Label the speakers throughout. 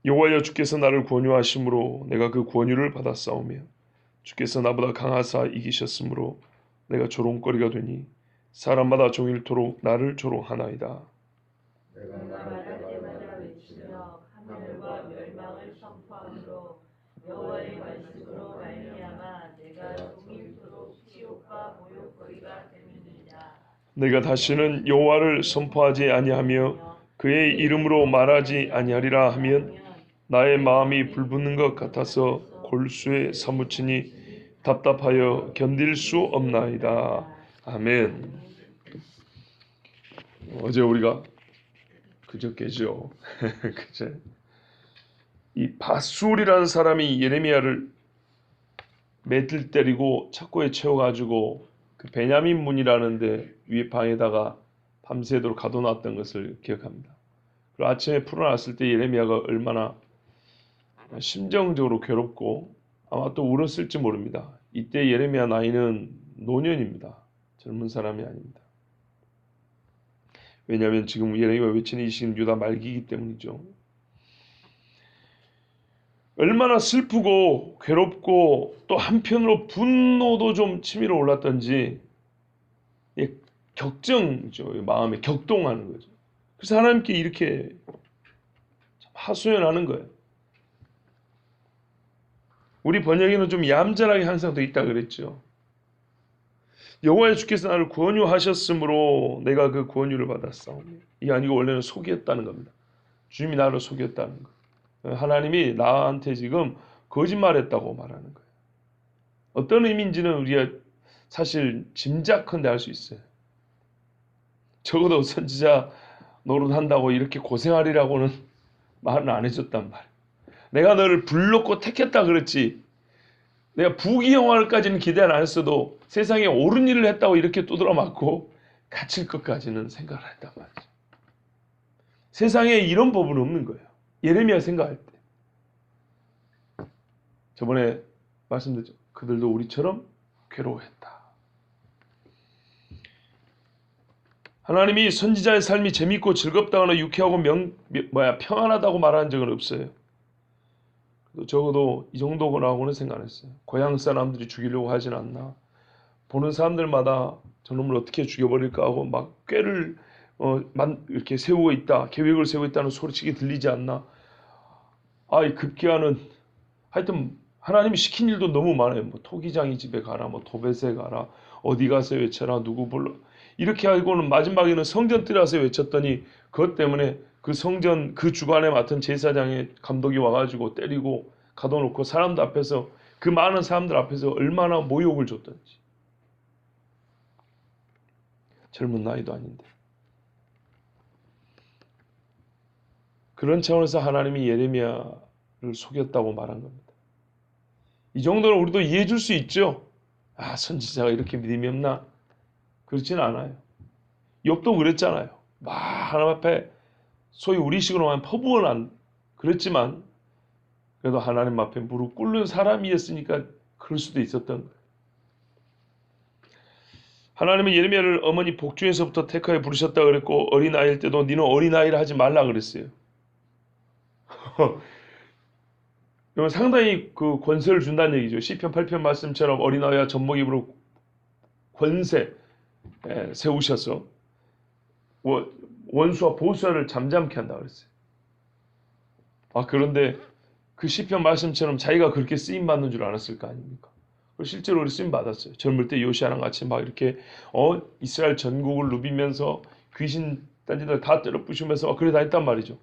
Speaker 1: 여호와여 주께서 나를 권유하심으로 내가 그 권유를 받았사오며 주께서 나보다 강하사 이기셨으므로 내가 조롱거리가 되니 사람마다 종일토록 나를 조롱하나이다.
Speaker 2: 내가 말할 때마다 외치며 하늘과 멸망을 선포함으로 여호와의 말씀으로 말미암아 내가 종일토록 치욕과 모욕거리가 되느니라.
Speaker 1: 내가 다시는 여호와를 선포하지 아니하며 그의 이름으로 말하지 아니하리라 하면 나의 마음이 불붙는 것 같아서 골수에 사무치니 답답하여 견딜 수 없나이다. 아멘. 어제 우리가 그저께죠. 그제 이 바술이라는 사람이 예레미야를 매들 때리고 착고에 채워가지고 그 베냐민 문이라는데 위에 방에다가 밤새도록 가둬놨던 것을 기억합니다. 그리고 아침에 풀어놨을 때 예레미야가 얼마나 심정적으로 괴롭고 아마 또 울었을지 모릅니다. 이때 예레미야 나이는 노년입니다. 젊은 사람이 아닙니다. 왜냐하면 지금 예레미야 외치는 이 시기는 유다 말기이기 때문이죠. 얼마나 슬프고 괴롭고 또 한편으로 분노도 좀 치밀어 올랐던지 격정이죠. 마음에 격동하는 거죠. 그래서 하나님께 이렇게 하소연하는 거예요. 우리 번역에는 좀 얌전하게 항상 돼 있다 그랬죠. 여호와의 주께서 나를 권유하셨으므로 내가 그 권유를 받았사오며. 이게 아니고 원래는 속였다는 겁니다. 주님이 나를 속였다는 거. 하나님이 나한테 지금 거짓말했다고 말하는 거예요. 어떤 의미인지는 우리가 사실 짐작컨대 알 수 있어요. 적어도 선지자 노릇한다고 이렇게 고생하리라고는 말은 안 해줬단 말이에요. 내가 너를 불렀고 택했다 그랬지. 내가 부귀영화까지는 기대 안 했어도 세상에 옳은 일을 했다고 이렇게 두드러 맞고 갇힐 것까지는 생각을 했단 말이죠. 세상에 이런 법은 없는 거예요. 예레미야 생각할 때. 저번에 말씀드렸죠. 그들도 우리처럼 괴로워했다. 하나님이 선지자의 삶이 재밌고 즐겁다거나 유쾌하고 평안하다고 말한 적은 없어요. 적어도 이 정도라고는 생각 안 했어요. 고향 사람들이 죽이려고 하진 않나. 보는 사람들마다 저놈을 어떻게 죽여버릴까 하고 막 꾀를 이렇게 세우고 있다, 계획을 세우고 있다는 소리치기 들리지 않나. 이 급기야는 하여튼 하나님이 시킨 일도 너무 많아요. 뭐 토기장이 집에 가라, 뭐 도벳에 가라, 어디 가서 외쳐라, 누구 불러. 이렇게 하고는 마지막에는 성전 들어가서 외쳤더니 그것 때문에 그 성전 그 주관에 맡은 제사장의 감독이 와가지고 때리고 가둬놓고 사람들 앞에서 그 많은 사람들 앞에서 얼마나 모욕을 줬던지. 젊은 나이도 아닌데. 그런 차원에서 하나님이 예레미야를 속였다고 말한 겁니다. 이 정도는 우리도 이해해 줄 수 있죠. 선지자가 이렇게 믿음이 없나? 그렇지는 않아요. 욥도 그랬잖아요. 하나님 앞에 소위 우리식으로 하면 퍼부은 안 그랬지만 그래도 하나님 앞에 무릎 꿇는 사람이었으니까 그럴 수도 있었던 거예요. 하나님은 예레미야를 어머니 복중에서부터 택하여 부르셨다 그랬고 어린아이일 때도 너는 어린아이를 하지 말라 그랬어요. 이건 상당히 그 권세를 준다는 얘기죠. 시편 8편 말씀처럼 어린아이와 젖먹이로 권세 세우셔서 원수와 보수를 잠잠케 한다 그랬어요. 그런데 그 시편 말씀처럼 자기가 그렇게 쓰임 받는 줄 알았을 거 아닙니까? 실제로 쓰임 받았어요. 젊을 때 요시아랑 같이 막 이렇게 이스라엘 전국을 누비면서 귀신 딴지들 다 때려 부시면서 그래 다녔단 말이죠.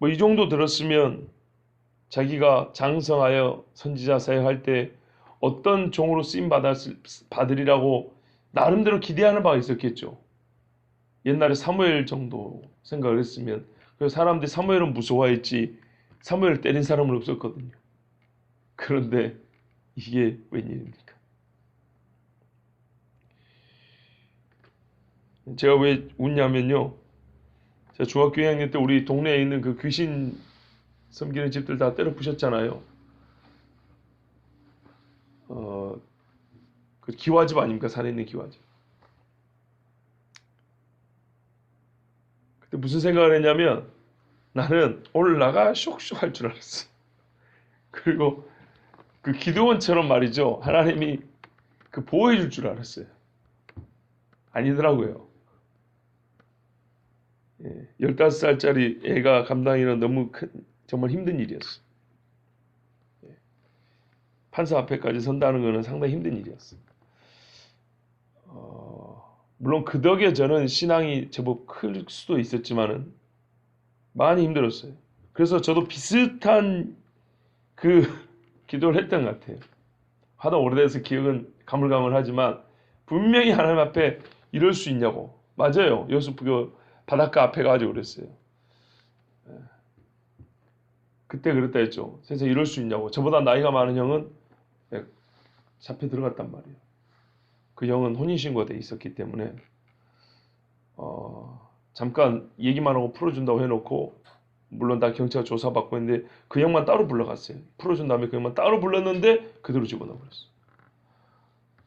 Speaker 1: 이 정도 들었으면 자기가 장성하여 선지자 사역할 때 어떤 종으로 쓰임 받으리라고 나름대로 기대하는 바가 있었겠죠. 옛날에 사무엘 정도 생각을 했으면 그래서 사람들이 사무엘은 무서워했지 사무엘을 때린 사람은 없었거든요. 그런데 이게 웬일입니까? 제가 왜 웃냐면요. 제가 중학교 2학년 때 우리 동네에 있는 그 귀신 섬기는 집들 다 때려 부셨잖아요. 그 기와집 아닙니까? 산에 있는 기와집. 근데 무슨 생각을 했냐면 나는 올라가 쇽쇽 할 줄 알았어. 그리고 그 기드온처럼 말이죠. 하나님이 그 보호해 줄 줄 알았어요. 아니더라고요. 15살짜리 애가 감당하기는 너무 정말 힘든 일이었어. 판사 앞에까지 선다는 것은 상당히 힘든 일이었어. 물론 그 덕에 저는 신앙이 제법 클 수도 있었지만은 많이 힘들었어요. 그래서 저도 비슷한 그 기도를 했던 것 같아요. 하도 오래돼서 기억은 가물가물하지만 분명히 하나님 앞에 이럴 수 있냐고. 맞아요. 여수부교 바닷가 앞에 가지고 그랬어요. 그때 그랬다 했죠. 세상에 이럴 수 있냐고. 저보다 나이가 많은 형은 잡혀 들어갔단 말이에요. 그 형은 혼인신고가 돼 있었기 때문에 잠깐 얘기만 하고 풀어준다고 해놓고 물론 다 경찰 조사받고 했는데 그 형만 따로 불러갔어요. 풀어준 다음에 그 형만 따로 불렀는데 그대로 집어넣어버렸어.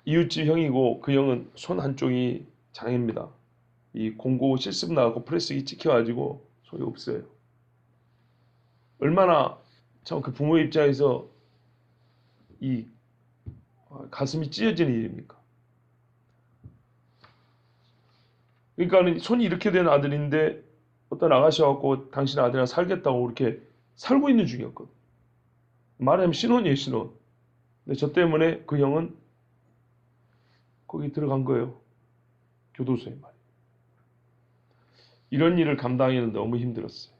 Speaker 1: 이웃집 형이고 그 형은 손 한쪽이 장애입니다. 이 공고 실습 나가고 프레스기 찍혀가지고 소리 없어요. 얼마나 참 그 부모 입장에서 이 가슴이 찢어지는 일입니까? 그러니까 손이 이렇게 된 아들인데 어떤 아가씨 와갖고 당신 아들이랑 살겠다고 이렇게 살고 있는 중이었거든. 말하자면 신혼이에요, 신혼. 근데 저 때문에 그 형은 거기 들어간 거예요. 교도소에 말이에요. 이런 일을 감당하기는 너무 힘들었어요.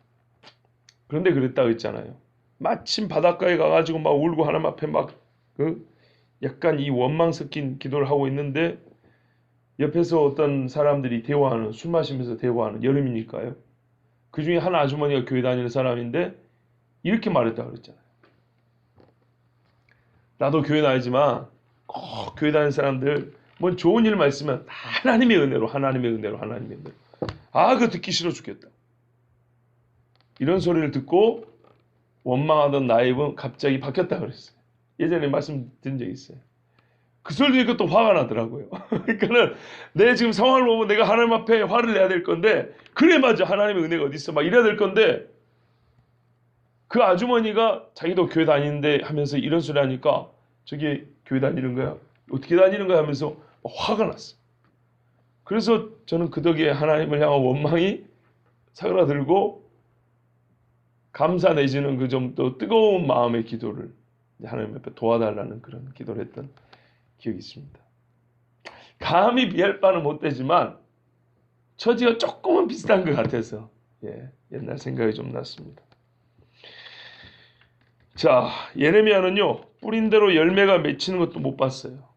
Speaker 1: 그런데 그랬다고 했잖아요. 마침 바닷가에 가가지고 막 울고 하나님 앞에 막 약간 이 원망 섞인 기도를 하고 있는데 옆에서 어떤 사람들이 대화하는, 술 마시면서 대화하는, 여름이니까요. 그 중에 한 아주머니가 교회 다니는 사람인데 이렇게 말했다고 그랬잖아요. 나도 교회 다니지만 꼭 교회 다니는 사람들 뭐 좋은 일만 있으면 하나님의 은혜로 하나님의 은혜로 하나님의 은혜로 그거 듣기 싫어 죽겠다. 이런 소리를 듣고 원망하던 나의 입은 갑자기 바뀌었다 그랬어요. 예전에 말씀드린 적이 있어요. 그 소리 들으니까 또 화가 나더라고요. 그러니까는 내 지금 상황을 보면 내가 하나님 앞에 화를 내야 될 건데 그래 맞아 하나님의 은혜가 어디 있어 막 이래야 될 건데 그 아주머니가 자기도 교회 다니는데 하면서 이런 소리 하니까 저기 교회 다니는 거야? 어떻게 다니는 거야? 하면서 화가 났어. 그래서 저는 그 덕에 하나님을 향한 원망이 사그라들고 감사 내지는 그 좀 더 뜨거운 마음의 기도를 하나님 앞에 도와달라는 그런 기도를 했던 기억이 있습니다. 감히 비할 바는 못 되지만 처지가 조금은 비슷한 것 같아서 옛날 생각이 좀 났습니다. 자, 예레미야는요 뿌린 대로 열매가 맺히는 것도 못 봤어요.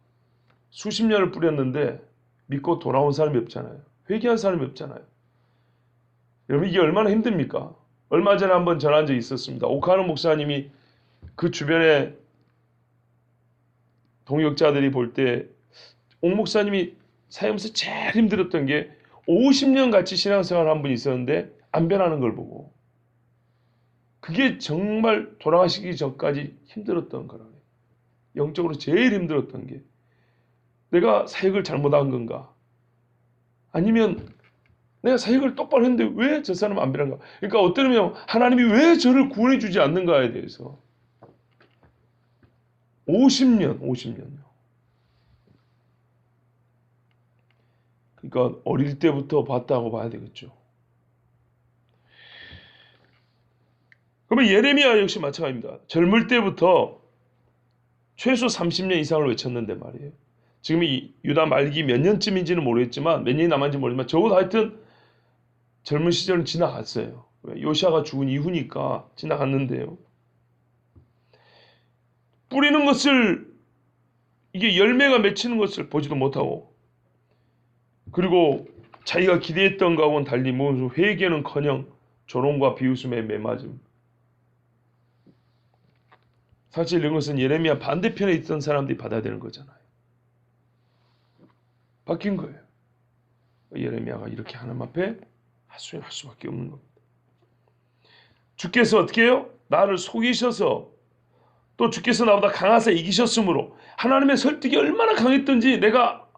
Speaker 1: 수십 년을 뿌렸는데 믿고 돌아온 사람이 없잖아요. 회개한 사람이 없잖아요. 여러분 이게 얼마나 힘듭니까? 얼마 전에 한번 전한 적이 있었습니다. 오카노 목사님이 그 주변에 동역자들이 볼 때 옥 목사님이 사역하면서 제일 힘들었던 게 50년 같이 신앙생활을 한 분이 있었는데 안 변하는 걸 보고 그게 정말 돌아가시기 전까지 힘들었던 거라고요. 영적으로 제일 힘들었던 게 내가 사역을 잘못한 건가? 아니면 내가 사역을 똑바로 했는데 왜 저 사람은 안 변한가? 그러니까 어떠면 하나님이 왜 저를 구원해 주지 않는가에 대해서 50년요. 그러니까 어릴 때부터 봤다고 봐야 되겠죠. 그러면 예레미야 역시 마찬가지입니다. 젊을 때부터 최소 30년 이상을 외쳤는데 말이에요. 지금 이 유다 말기 몇 년쯤인지는 모르겠지만 몇 년이 남았는지 모르지만 적어도 하여튼 젊은 시절은 지나갔어요. 요시아가 죽은 이후니까 지나갔는데요. 뿌리는 것을 이게 열매가 맺히는 것을 보지도 못하고 그리고 자기가 기대했던 것과는 달리 무슨 회개는커녕 조롱과 비웃음에 매맞음. 사실 이런 것은 예레미야 반대편에 있던 사람들이 받아야 되는 거잖아요. 바뀐 거예요. 예레미야가 이렇게 하나님 앞에 하소연할 수밖에 없는 겁니다. 주께서 어떻게 해요? 나를 속이셔서 또 주께서 나보다 강하사 이기셨으므로 하나님의 설득이 얼마나 강했던지 내가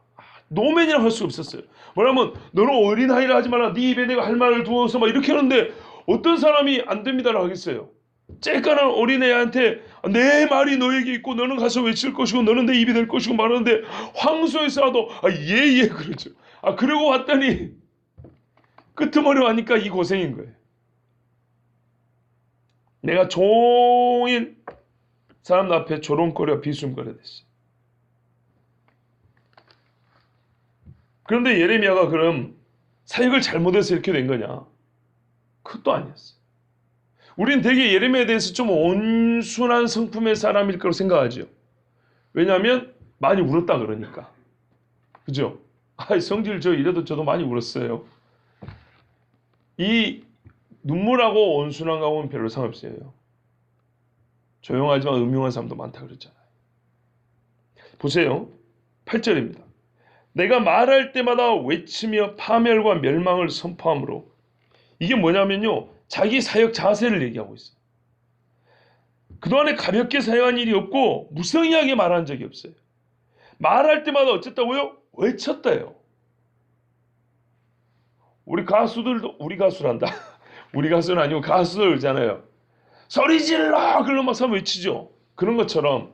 Speaker 1: 노맨이라고 할 수 없었어요. 뭐냐면 너는 어린아이라 하지 마라. 네 입에 내가 할 말을 두어서 막 이렇게 하는데 어떤 사람이 안 됩니다라고 하겠어요. 쬐깐한 어린애한테 내 말이 너에게 있고 너는 가서 외칠 것이고 너는 내 입이 될 것이고 말하는데 황소에서라도 예예 그러죠. 그러고 왔더니 끄트머리 하니까 이 고생인 거예요. 내가 종일 사람 앞에 조롱거려 비숨거려 됐어요. 그런데 예레미야가 그럼 사역을 잘못해서 이렇게 된 거냐? 그것도 아니었어요. 우린 되게 예레미야에 대해서 좀 온순한 성품의 사람일 거라고 생각하죠. 왜냐하면 많이 울었다 그러니까. 그죠? 성질 저 이래도 저도 많이 울었어요. 이 눈물하고 온순한 거하고는 별로 상관없어요. 조용하지만 음흉한 사람도 많다 그랬잖아요. 보세요. 8절입니다. 내가 말할 때마다 외치며 파멸과 멸망을 선포함으로. 이게 뭐냐면요. 자기 사역 자세를 얘기하고 있어요. 그동안에 가볍게 사역한 일이 없고 무성의하게 말한 적이 없어요. 말할 때마다 어쨌다고요? 외쳤다요. 우리 가수들도 우리 가수란다. 우리 가수는 아니고 가수들잖아요. 소리 질러! 그러면 막 사람 외치죠. 그런 것처럼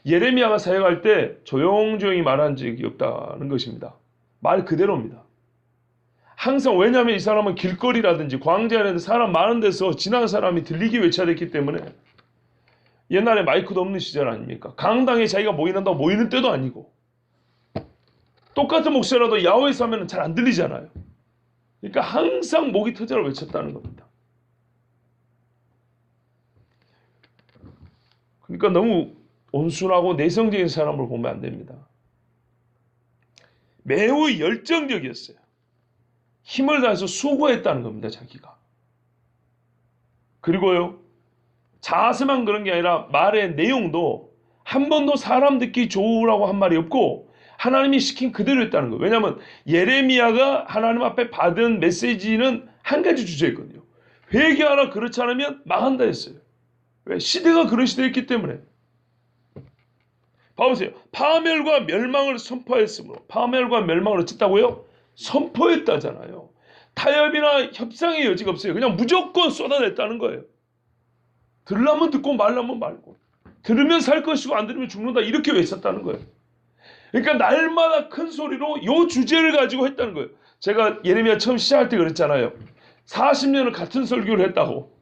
Speaker 1: 예레미야가 사역할 때 조용조용히 말한 적이 없다는 것입니다. 말 그대로입니다. 항상 왜냐하면 이 사람은 길거리라든지 광장이라든지 사람 많은 데서 지나는 사람이 들리기 외쳐야 됐기 때문에 옛날에 마이크도 없는 시절 아닙니까? 강당에 자기가 모이는다고 모이는 때도 아니고 똑같은 목소리라도 야외에서 하면 잘 안 들리잖아요. 그러니까 항상 목이 터져라 외쳤다는 겁니다. 그러니까 너무 온순하고 내성적인 사람을 보면 안 됩니다. 매우 열정적이었어요. 힘을 다해서 수고했다는 겁니다. 자기가. 그리고요. 자세만 그런 게 아니라 말의 내용도 한 번도 사람 듣기 좋으라고 한 말이 없고 하나님이 시킨 그대로 했다는 거예요. 왜냐하면 예레미야가 하나님 앞에 받은 메시지는 한 가지 주제였거든요. 회개하라 그렇지 않으면 망한다 했어요. 왜? 시대가 그런 시대였기 때문에. 봐보세요. 파멸과 멸망을 선포했으므로. 파멸과 멸망을 어쨌다고요? 선포했다잖아요. 타협이나 협상의 여지가 없어요. 그냥 무조건 쏟아냈다는 거예요. 들으려면 듣고 말라면 말고. 들으면 살 것이고 안 들으면 죽는다. 이렇게 외쳤다는 거예요. 그러니까 날마다 큰 소리로 이 주제를 가지고 했다는 거예요. 제가 예레미야 처음 시작할 때 그랬잖아요. 40년을 같은 설교를 했다고.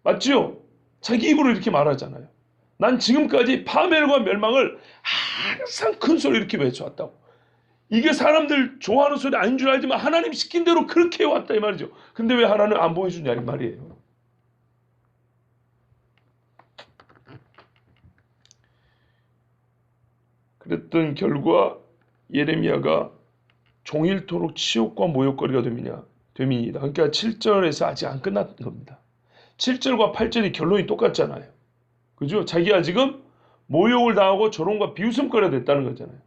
Speaker 1: 맞죠? 자기 입으로 이렇게 말하잖아요. 난 지금까지 파멸과 멸망을 항상 큰 소리 이렇게 외쳐왔다고. 이게 사람들 좋아하는 소리 아닌 줄 알지만 하나님 시킨 대로 그렇게 해왔다 이 말이죠. 근데 왜 하나님 안 보여주냐 이 말이에요. 그랬던 결과 예레미야가 종일토록 치욕과 모욕거리가 됨이니다. 그러니까 7절에서 아직 안 끝났던 겁니다. 7절과 8절이 결론이 똑같잖아요. 그죠? 자기가 지금 모욕을 당하고 조롱과 비웃음거리가 됐다는 거잖아요.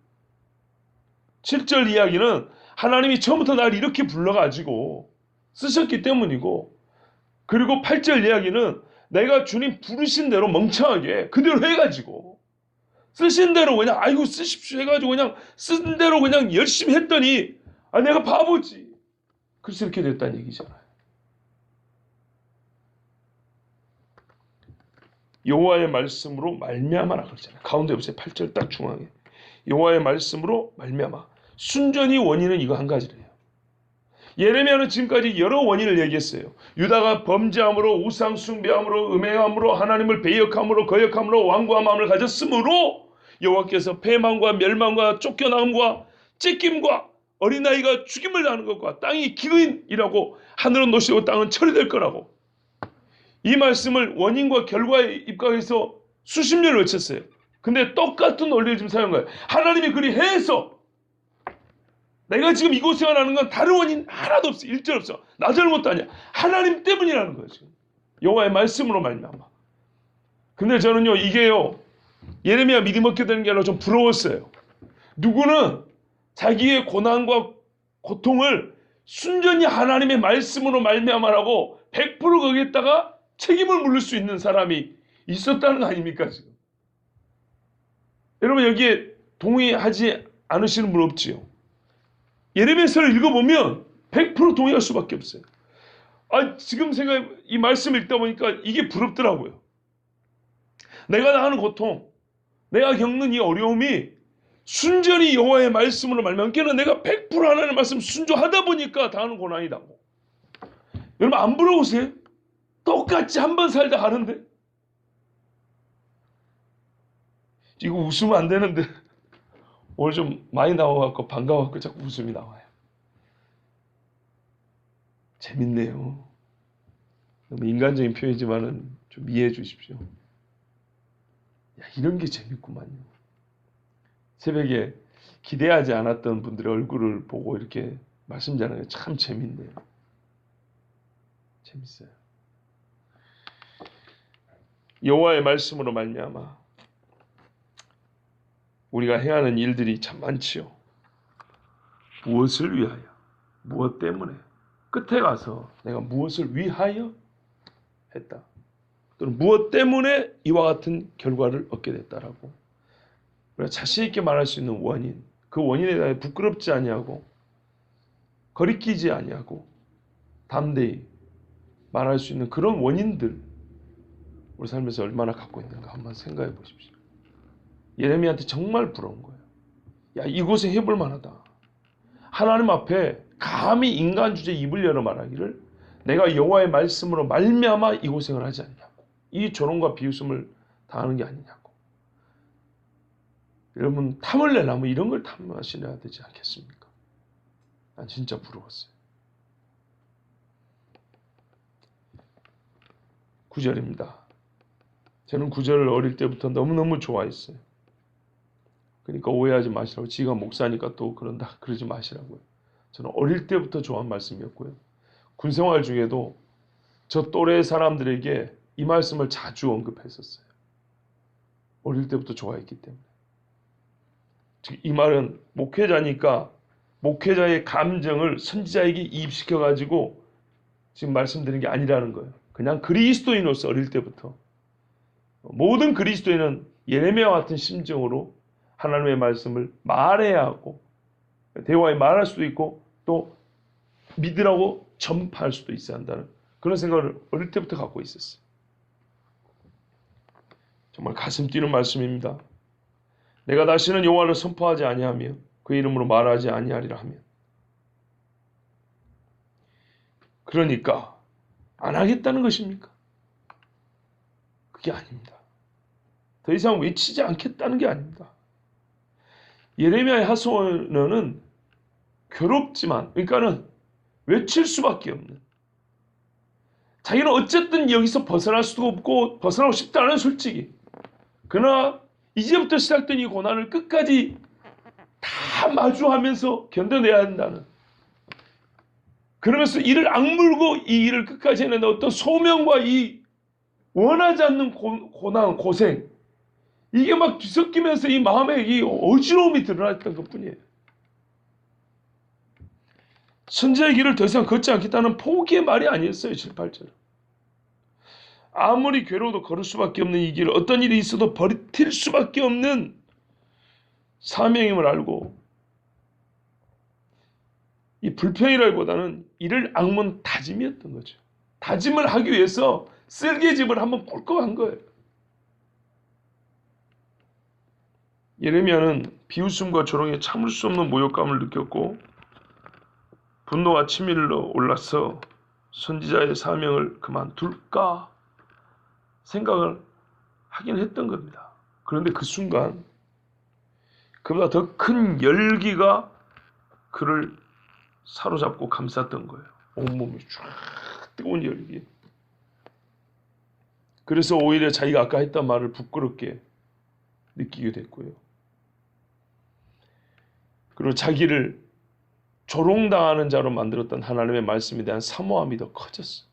Speaker 1: 7절 이야기는 하나님이 처음부터 날 이렇게 불러가지고 쓰셨기 때문이고, 그리고 8절 이야기는 내가 주님 부르신 대로 멍청하게 그대로 해가지고 쓰신 대로 그냥 아이고 쓰십시오 해가지고 그냥 쓴 대로 그냥 열심히 했더니 내가 바보지. 그래서 이렇게 됐다는 얘기잖아요. 여호와의 말씀으로 말미암아라 그러잖아요. 가운데 보세요. 8절 딱 중앙에. 여호와의 말씀으로 말미암아. 순전히 원인은 이거 한 가지래요. 예레미야는 지금까지 여러 원인을 얘기했어요. 유다가 범죄함으로 우상 숭배함으로 음행함으로 하나님을 배역함으로 거역함으로 완고한 마음을 가졌으므로 여호와께서 패망과 멸망과 쫓겨남과 찢김과 어린아이가 죽임을 당하는 것과 땅이 기근이라고 하늘은 노시고 땅은 철이 거라고. 이 말씀을 원인과 결과에 입각해서 수십 년을 외쳤어요. 근데 똑같은 원리를 지금 사용한 거예요. 하나님이 그리 해서 내가 지금 이곳에 가는 건 다른 원인 하나도 없어. 일절 없어. 나 잘못도 아니야. 하나님 때문이라는 거예요. 지금. 여호와의 말씀으로 말미암아. 근데 저는요 이게요 예레미야 믿음 얻게 되는 게 아니라 좀 부러웠어요. 누구는 자기의 고난과 고통을 순전히 하나님의 말씀으로 말미암아라고 100% 거기에다가 책임을 물을 수 있는 사람이 있었다는 거 아닙니까 지금? 여러분 여기에 동의하지 않으시는 분 없지요. 예레미야서를 읽어보면 100% 동의할 수밖에 없어요. 지금 이 말씀을 읽다 보니까 이게 부럽더라고요. 내가 당하는 고통, 내가 겪는 이 어려움이 순전히 여호와의 말씀으로 말미암아 내가 100% 하나님의 말씀 순종하다 보니까 당하는 고난이다고. 여러분 안 부러우세요? 똑같이 한 번 살다 가는데. 이거 웃으면 안 되는데 오늘 좀 많이 나와갖고 반가워갖고 자꾸 웃음이 나와요. 재밌네요. 너무 인간적인 표현이지만은 좀 이해해 주십시오. 야, 이런 게 재밌구만요. 새벽에 기대하지 않았던 분들의 얼굴을 보고 이렇게 말씀 전하는 게 참 재밌네요. 재밌어요. 여호와의 말씀으로 말미암아 우리가 행하는 일들이 참 많지요. 무엇을 위하여? 무엇 때문에? 끝에 가서 내가 무엇을 위하여 했다. 또는 무엇 때문에 이와 같은 결과를 얻게 됐다라고. 우리가 자신 있게 말할 수 있는 원인, 그 원인에 대해 부끄럽지 아니하고 거리끼지 아니하고 담대히 말할 수 있는 그런 원인들 우리 삶에서 얼마나 갖고 있는가 한번 생각해 보십시오. 예레미야한테 정말 부러운 거예요. 야, 이곳에 해볼 만하다. 하나님 앞에 감히 인간 주제에 입을 열어 말하기를 내가 여호와의 말씀으로 말미암아 이 고생을 하지 않냐고. 이 조롱과 비웃음을 당하는 게 아니냐고. 여러분 탐을 내려면 이런 걸 탐하셔야 되지 않겠습니까? 난 진짜 부러웠어요. 9절입니다. 저는 9절을 어릴 때부터 너무너무 좋아했어요. 그러니까 오해하지 마시라고. 지가 목사니까 또 그런다 그러지 마시라고요. 저는 어릴 때부터 좋아한 말씀이었고요. 군생활 중에도 저 또래 사람들에게 이 말씀을 자주 언급했었어요. 어릴 때부터 좋아했기 때문에. 이 말은 목회자니까 목회자의 감정을 선지자에게 이입시켜가지고 지금 말씀드리는 게 아니라는 거예요. 그냥 그리스도인으로서 어릴 때부터 모든 그리스도인은 예레미야와 같은 심정으로 하나님의 말씀을 말해야 하고 대화에 말할 수도 있고 또 믿으라고 전파할 수도 있어야 한다는 그런 생각을 어릴 때부터 갖고 있었어요. 정말 가슴 뛰는 말씀입니다. 내가 다시는 여호와를 선포하지 아니하며 그 이름으로 말하지 아니하리라 하면 그러니까 안 하겠다는 것입니까? 그게 아닙니다. 더 이상 외치지 않겠다는 게 아닙니다. 예레미야의 하소연은 괴롭지만 그러니까는 외칠 수밖에 없는 자기는 어쨌든 여기서 벗어날 수도 없고 벗어나고 싶지 않아요 솔직히. 그러나 이제부터 시작된 이 고난을 끝까지 다 마주하면서 견뎌내야 한다는 그러면서 이를 악물고 이 일을 끝까지 해내는 어떤 소명과 이 원하지 않는 고난, 고생 이게 막 뒤섞이면서 이 마음에 이 어지러움이 드러났던 것뿐이에요. 선지자의 길을 더 이상 걷지 않겠다는 포기의 말이 아니었어요. 7, 8절. 아무리 괴로워도 걸을 수밖에 없는 이 길을 어떤 일이 있어도 버틸 수밖에 없는 사명임을 알고 이 불평이라기보다는 이를 악문 다짐이었던 거죠. 다짐을 하기 위해서 쓸개집을 한번 꿀꺽한 거예요. 예레미야는 비웃음과 조롱에 참을 수 없는 모욕감을 느꼈고 분노와 치밀로 올라서 선지자의 사명을 그만둘까 생각을 하긴 했던 겁니다. 그런데 그 순간 그보다 더 큰 열기가 그를 사로잡고 감쌌던 거예요. 온몸이 쫙 뜨거운 열기. 그래서 오히려 자기가 아까 했던 말을 부끄럽게 느끼게 됐고요. 그리고 자기를 조롱당하는 자로 만들었던 하나님의 말씀에 대한 사모함이 더 커졌어요.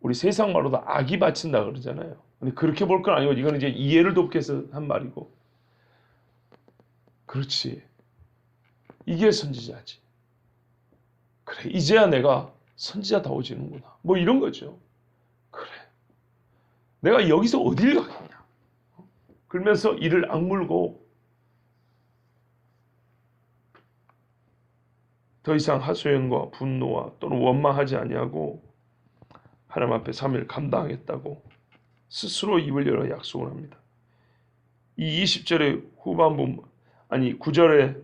Speaker 1: 우리 세상 말로도 악이 바친다 그러잖아요. 근데 그렇게 볼 건 아니고 이건 이제 이해를 돕기 위해서 한 말이고. 그렇지. 이게 선지자지. 그래, 이제야 내가 선지자다워지는구나. 뭐 이런 거죠. 그래. 내가 여기서 어딜 가겠냐. 그러면서 이를 악물고 더 이상 하소연과 분노와 또는 원망하지 아니하고 하나님 앞에 3일 감당하겠다고 스스로 입을 열어 약속을 합니다. 이 20절의 후반부, 아니 9절의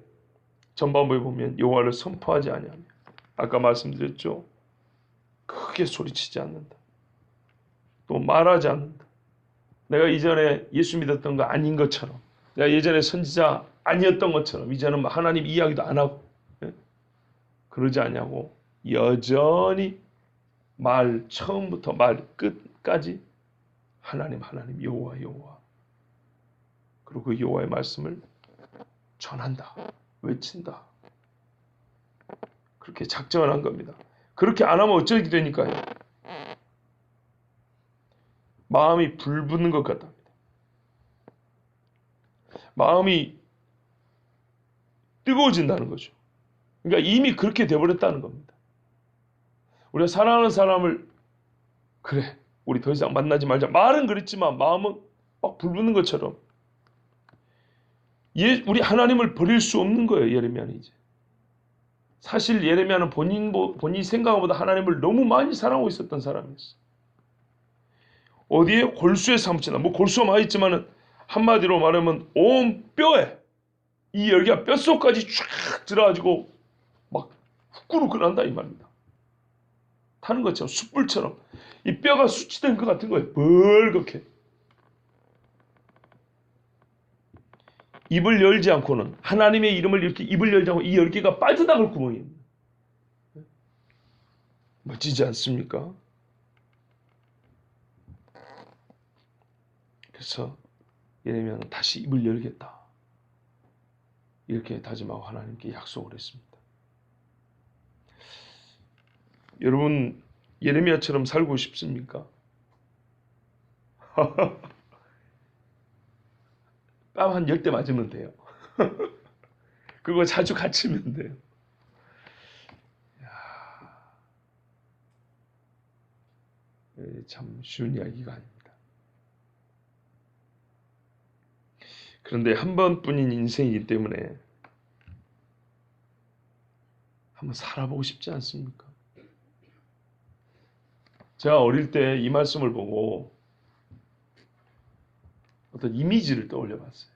Speaker 1: 전반부에 보면 여호와를 선포하지 아니하며, 아까 말씀드렸죠. 크게 소리치지 않는다. 또 말하지 않는다. 내가 이전에 예수 믿었던 거 아닌 것처럼, 내가 예전에 선지자 아니었던 것처럼 이제는 하나님 이야기도 안 하고, 그러지 않냐고 여전히 말 처음부터 말 끝까지 하나님 여호와 여호와, 그리고 그 여호와의 말씀을 전한다, 외친다. 그렇게 작정을 한 겁니다. 그렇게 안 하면 어쩌게 되니까요? 마음이 불붙는 것 같답니다. 마음이 뜨거워진다는 거죠. 그러니까 이미 그렇게 돼버렸다는 겁니다. 우리가 사랑하는 사람을, 그래 우리 더 이상 만나지 말자, 말은 그랬지만 마음은 막 불붙는 것처럼, 우리 하나님을 버릴 수 없는 거예요. 예레미야는 이제. 사실 예레미야는 본인이 생각보다 하나님을 너무 많이 사랑하고 있었던 사람이었어요. 어디에? 골수에 사무친다. 뭐 골수가 많이 있지만은 한마디로 말하면 온 뼈에, 이 열기가 뼛속까지 쫙 들어가지고 막 후끈후끈한다 이 말입니다. 타는 것처럼, 숯불처럼 이 뼈가 수치된 것 같은 거예요. 벌겋게. 입을 열지 않고는, 하나님의 이름을 이렇게 입을 열지 않고 이 열기가 빠져나갈 구멍입니다. 멋지지 않습니까? 그래서 예레미야는 다시 입을 열겠다, 이렇게 다짐하고 하나님께 약속을 했습니다. 여러분 예레미야처럼 살고 싶습니까? 뺨 한 10대 맞으면 돼요. 그거 자주 갇히면 돼요. 참 쉬운 이야기가 아닙니다. 그런데 한 번뿐인 인생이기 때문에 한번 살아보고 싶지 않습니까? 제가 어릴 때 이 말씀을 보고 어떤 이미지를 떠올려 봤어요.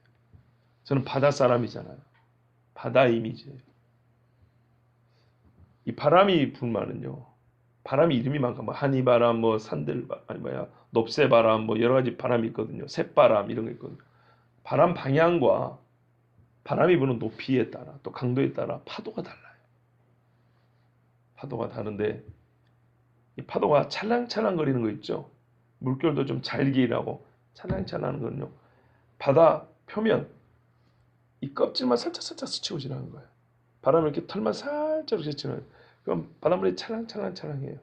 Speaker 1: 저는 바다 사람이잖아요. 바다 이미지예요. 이 바람이 불면은요, 바람이 이름이 많고 뭐 한이바람, 뭐 높새바람, 뭐 여러 가지 바람이 있거든요. 샛바람 이런 거 있거든요. 바람 방향과 바람이 부는 높이에 따라, 또 강도에 따라 파도가 달라요. 파도가 다른데, 이 파도가 찰랑찰랑 거리는 거 있죠. 물결도 좀 잘게 일하고 찰랑찰랑 하는 거는요, 바다 표면 이 껍질만 살짝 스치고 지나는 거예요. 바람이 이렇게 털만 살짝 스치는, 그럼 바닷물이 찰랑찰랑해요.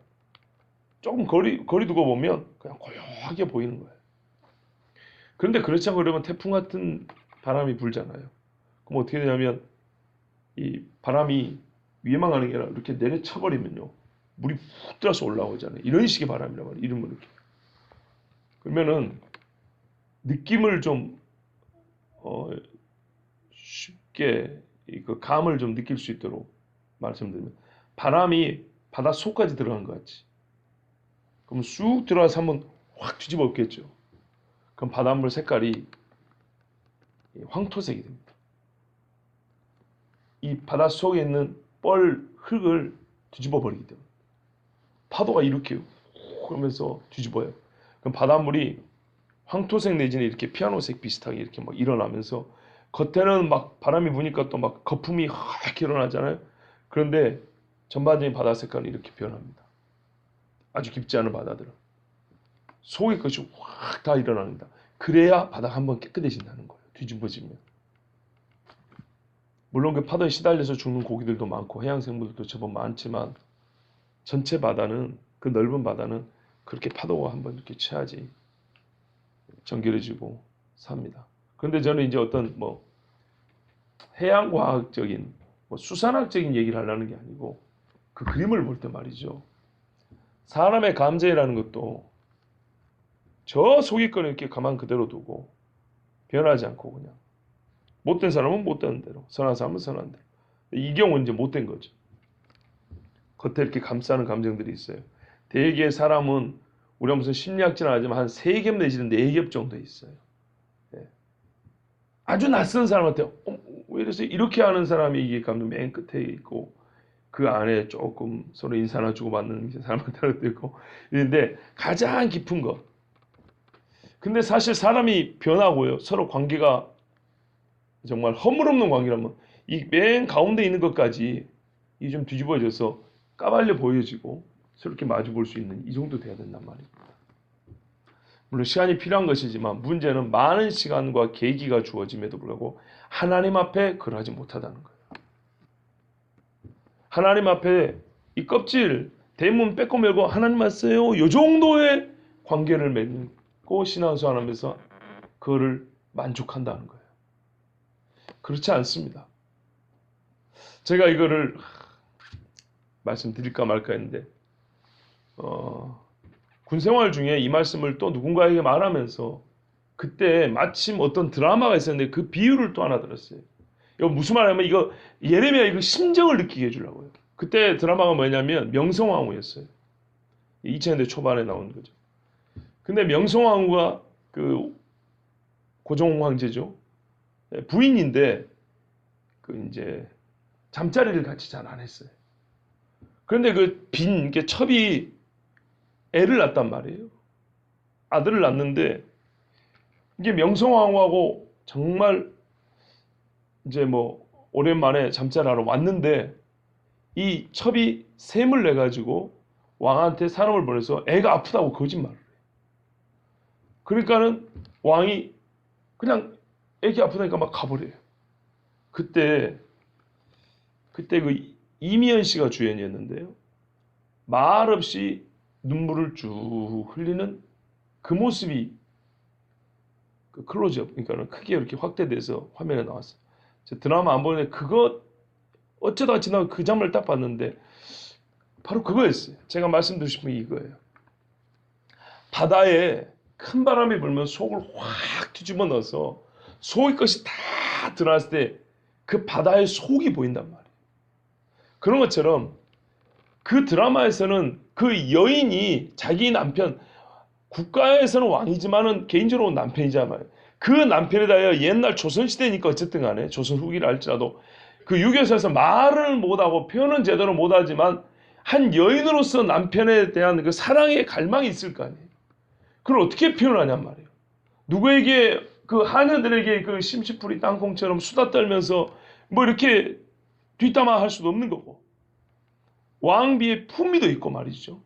Speaker 1: 조금 거리 두고 보면 그냥 고요하게 보이는 거예요. 그런데 그렇지 않고 그러면 태풍 같은 바람이 불잖아요. 그럼 어떻게 되냐면 이 바람이 위에만 가는 게 아니라 이렇게 내려쳐버리면요, 물이 훅 들어서 올라오잖아요. 이런 식의 바람이란 말이에요. 이름을 이렇게. 그러면은 느낌을 좀 쉽게 그 감을 좀 느낄 수 있도록 말씀드리면, 바람이 바다 속까지 들어간 것 같지. 그럼 쑥 들어가서 한번 확 뒤집어 엎겠죠. 그럼 바닷물 색깔이 황토색이 됩니다. 이 바다 속에 있는 흙을 뒤집어 버리기 때문에 파도가 이렇게 훅 하면서 뒤집어요. 그럼 바닷물이 황토색 내지는 이렇게 피아노색 비슷하게 이렇게 막 일어나면서, 겉에는 막 바람이 부니까 또 막 거품이 하얗게 일어나잖아요. 그런데 전반적인 바다 색깔은 이렇게 변합니다. 아주 깊지 않은 바다들은 속의 것이 확 다 일어납니다. 그래야 바다가 한번 깨끗해진다는 거예요. 뒤집어지면. 물론 그 파도에 시달려서 죽는 고기들도 많고 해양 생물들도 제법 많지만, 전체 바다는, 그 넓은 바다는 그렇게 파도가 한번 이렇게 쳐야지 정결해지고 삽니다. 그런데 저는 이제 어떤 뭐 해양과학적인 수산학적인 얘기를 하려는 게 아니고, 그 그림을 볼 때 말이죠, 사람의 감정이라는 것도 저 속이거는 이렇게 가만 그대로 두고 변하지 않고, 그냥 못된 사람은 못된 대로, 선한 사람은 선한 대로, 이 경우는 이제 못된 거죠. 겉에 이렇게 감싸는 감정들이 있어요. 대개 사람은 우리가 무슨 심리학자는 하지만 한 3겹 내지는 4겹 정도 있어요. 예. 아주 낯선 사람한테 왜 이러세요? 이렇게 하는 사람이 이게 감정 맨 끝에 있고 그 안에 조금 서로 인사나 주고받는 사람한테도 있고 이런데 가장 깊은 거. 근데 사실 사람이 변하고요. 서로 관계가 정말 허물없는 관계라면 이 맨 가운데 있는 것까지 이 좀 뒤집어져서 까발려 보여지고 저렇게 마주 볼 수 있는 이 정도 돼야 된단 말입니다. 물론 시간이 필요한 것이지만 문제는 많은 시간과 계기가 주어짐에도 불구하고 하나님 앞에 그러하지 못하다는 거예요. 하나님 앞에 이 껍질 대문 빼고 말고 하나님 왔어요. 이 정도의 관계를 맺고 신앙생활하면서 그거를 만족한다는 거예요. 그렇지 않습니다. 제가 이거를 말씀드릴까 말까 했는데 군생활 중에 이 말씀을 또 누군가에게 말하면서 그때 마침 어떤 드라마가 있었는데 그 비유를 또 하나 들었어요. 이거 무슨 말이냐면 이거 예레미야 이거 심정을 느끼게 해주려고요. 그때 드라마가 뭐냐면 명성황후였어요. 2000년대 초반에 나온 거죠. 근데 명성황후가 그 고종 황제죠. 부인인데 그 이제 잠자리를 같이 잘 안 했어요. 그런데 그 게 첩이 애를 낳았단 말이에요. 아들을 낳는데 이게 명성황후하고 정말 이제 뭐 오랜만에 잠자리하러 왔는데 이 첩이 셈을 내 가지고 왕한테 사람을 보내서 애가 아프다고 거짓말을 해요. 그러니까는 왕이 그냥 애기 아프다니까 막 가버려요. 그때 그 이미연 씨가 주연이었는데요. 말없이 눈물을 쭉 흘리는 그 모습이 그 클로즈업, 그러니까 크게 이렇게 확대돼서 화면에 나왔어요. 드라마 안 보는데 그거 어쩌다가 지나가 그 장면을 딱 봤는데 바로 그거였어요. 제가 말씀드리고 싶은 게 이거예요. 바다에 큰 바람이 불면 속을 확 뒤집어 넣어서 속의 것이 다 드러났을 때 그 바다의 속이 보인단 말이에요. 그런 것처럼 그 드라마에서는 그 여인이 자기 남편, 국가에서는 왕이지만은 개인적으로 남편이잖아요. 그 남편에 대하여 옛날 조선시대니까 어쨌든 간에 조선 후기를 할지라도 그 유교에서 말을 못하고 표현은 제대로 못하지만 한 여인으로서 남편에 대한 그 사랑의 갈망이 있을 거 아니에요. 그걸 어떻게 표현하냔 말이에요. 누구에게 그 하녀들에게 그 심시풀이 땅콩처럼 수다 떨면서 뭐 이렇게 뒷담화 할 수도 없는 거고 왕비의 품위도 있고 말이죠.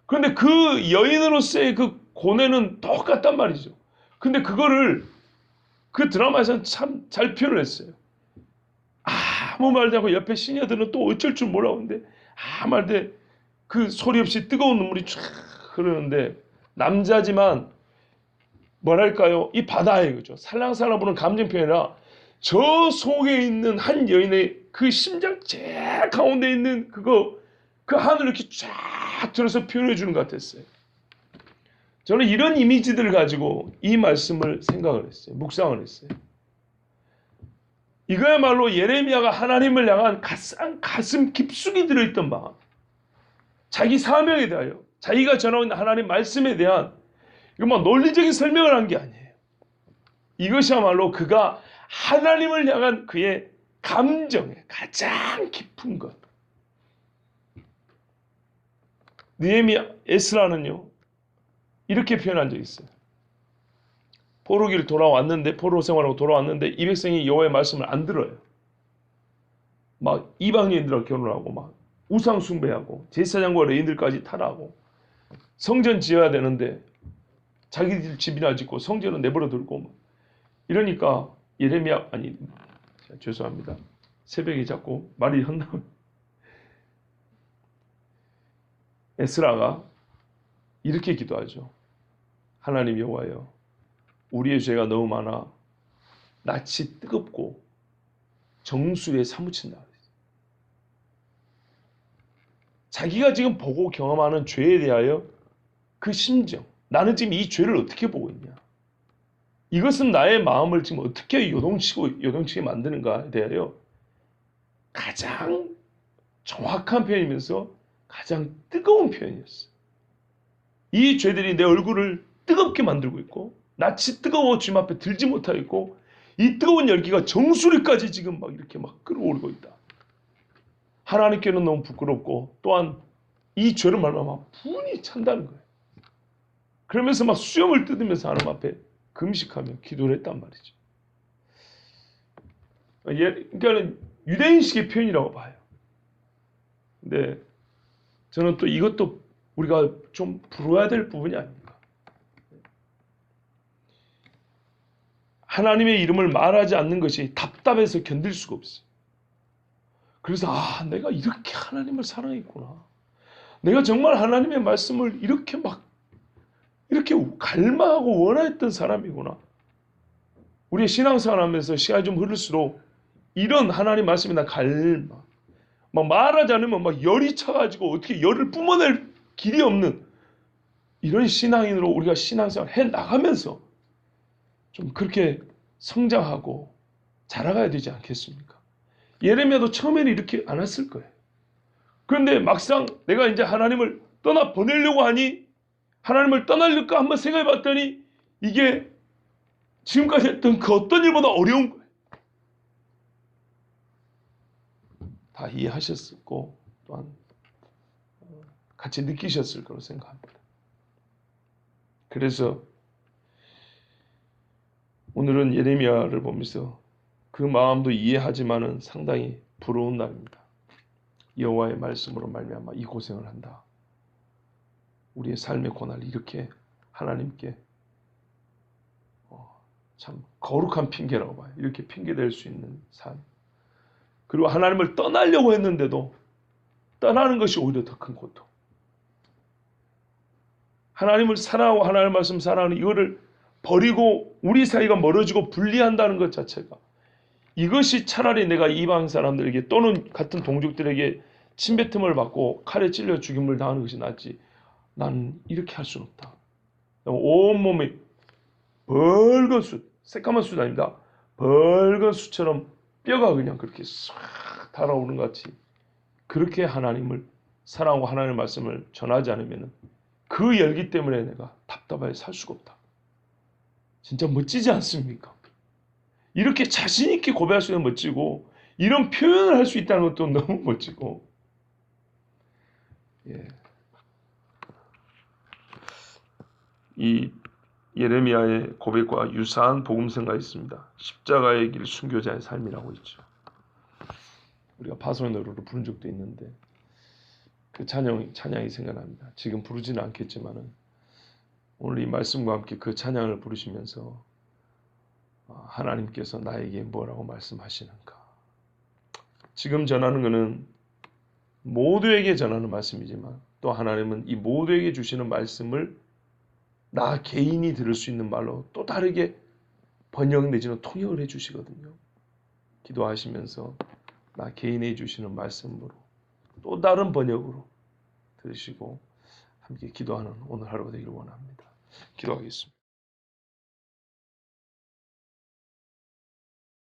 Speaker 1: 그런데 그 여인으로서의 그 고뇌는 똑같단 말이죠. 근데 그거를 그 드라마에서는 참 잘 표현을 했어요. 아무 말도 않고 옆에 시녀들은 또 어쩔 줄 모르는데 아무 말도 그 소리 없이 뜨거운 눈물이 쫙 흐르는데 남자지만 뭐랄까요? 이 바다에 그죠. 살랑살랑 부는 감정 표현이라 저 속에 있는 한 여인의 그 심장 제일 가운데 있는 그거 그 하늘을 이렇게 쫙 들어서 표현해 주는 것 같았어요. 저는 이런 이미지들을 가지고 이 말씀을 생각을 했어요. 묵상을 했어요. 이거야말로 예레미야가 하나님을 향한 가슴 깊숙이 들어있던 마음, 자기 사명에 대하여, 자기가 전하고 있는 하나님 말씀에 대한 이거 뭐 논리적인 설명을 한 게 아니에요. 이것이야말로 그가 하나님을 향한 그의 감정의 가장 깊은 것. 느헤미야, 에스라는요 이렇게 표현한 적이 있어요. 포로기를 돌아왔는데 포로 생활하고 돌아왔는데 이 백성이 여호와의 말씀을 안 들어요. 막 이방인들하고 결혼하고 막 우상 숭배하고 제사장과 레인들까지 타락하고 성전 지어야 되는데 자기들 집이나 짓고 성전은 내버려 두고 이러니까 예레미야 죄송합니다. 새벽에 자꾸 말이 헛나오네. 에스라가 이렇게 기도하죠. 하나님 여호와여, 우리의 죄가 너무 많아 낯이 뜨겁고 정수리에 사무친다. 자기가 지금 보고 경험하는 죄에 대하여 그 심정, 나는 지금 이 죄를 어떻게 보고 있냐, 이것은 나의 마음을 지금 어떻게 요동치게 만드는가에 대하여 가장 정확한 표현이면서 가장 뜨거운 표현이었어요. 이 죄들이 내 얼굴을 뜨겁게 만들고 있고 낯이 뜨거워 주님 앞에 들지 못하고 있고 이 뜨거운 열기가 정수리까지 지금 막 이렇게 막 끌어오르고 있다. 하나님께는 너무 부끄럽고 또한 이 죄를 말하면 분이 찬다는 거예요. 그러면서 막 수염을 뜯으면서 하나님 앞에 금식하며 기도를 했단 말이죠. 그러니까 유대인식의 표현이라고 봐요. 근데 저는 또 이것도 우리가 좀 풀어야 될 부분이 아닙니까? 하나님의 이름을 말하지 않는 것이 답답해서 견딜 수가 없어요. 그래서 내가 이렇게 하나님을 사랑했구나. 내가 정말 하나님의 말씀을 이렇게 갈망하고 원했던 사람이구나. 우리의 신앙생활 하면서 시간이 좀 흐를수록 이런 하나님 말씀이 나 갈망. 막 말하지 않으면 막 열이 차가지고 어떻게 열을 뿜어낼 길이 없는 이런 신앙인으로 우리가 신앙생활 해 나가면서 좀 그렇게 성장하고 자라가야 되지 않겠습니까? 예레미야도 처음에는 이렇게 안 했을 거예요. 그런데 막상 내가 이제 하나님을 떠나 보내려고 하니 하나님을 떠나려까 한번 생각해 봤더니 이게 지금까지 했던 그 어떤 일보다 어려운 거예요. 다 이해하셨고 또한 같이 느끼셨을 거라고 생각합니다. 그래서 오늘은 예레미야를 보면서 그 마음도 이해하지만은 상당히 부러운 날입니다. 여호와의 말씀으로 말미암아 이 고생을 한다. 우리의 삶의 고난을 이렇게 하나님께 참 거룩한 핑계라고 봐요. 이렇게 핑계댈 수 있는 삶. 그리고 하나님을 떠나려고 했는데도 떠나는 것이 오히려 더 큰 고통. 하나님을 사랑하고 하나님의 말씀 사랑하는 이거를 버리고 우리 사이가 멀어지고 분리한다는 것 자체가 이것이 차라리 내가 이방 사람들에게 또는 같은 동족들에게 침뱉음을 받고 칼에 찔려 죽임을 당하는 것이 낫지. 나는 이렇게 할 수는 없다. 온몸이 벌건 숯, 새까만 숯 아닙니다. 벌건 숯처럼 뼈가 그냥 그렇게 싹 달아오르는 것 같이 그렇게 하나님을 사랑하고 하나님의 말씀을 전하지 않으면 그 열기 때문에 내가 답답하게 살 수가 없다. 진짜 멋지지 않습니까? 이렇게 자신 있게 고백할 수 있는 멋지고 이런 표현을 할 수 있다는 것도 너무 멋지고 이 예레미야의 고백과 유사한 복음서가 있습니다. 십자가의 길 순교자의 삶이라고 있죠. 우리가 파송의 노래로 부른 적도 있는데 그 찬양이 생각납니다. 지금 부르지는 않겠지만은 오늘 이 말씀과 함께 그 찬양을 부르시면서 하나님께서 나에게 뭐라고 말씀하시는가. 지금 전하는 것은 모두에게 전하는 말씀이지만 또 하나님은 이 모두에게 주시는 말씀을 나 개인이 들을 수 있는 말로 또 다르게 번역 내지는 통역을 해주시거든요. 기도하시면서 나 개인에 주시는 말씀으로 또 다른 번역으로 들으시고 함께 기도하는 오늘 하루가 되기를 원합니다. 기도하겠습니다.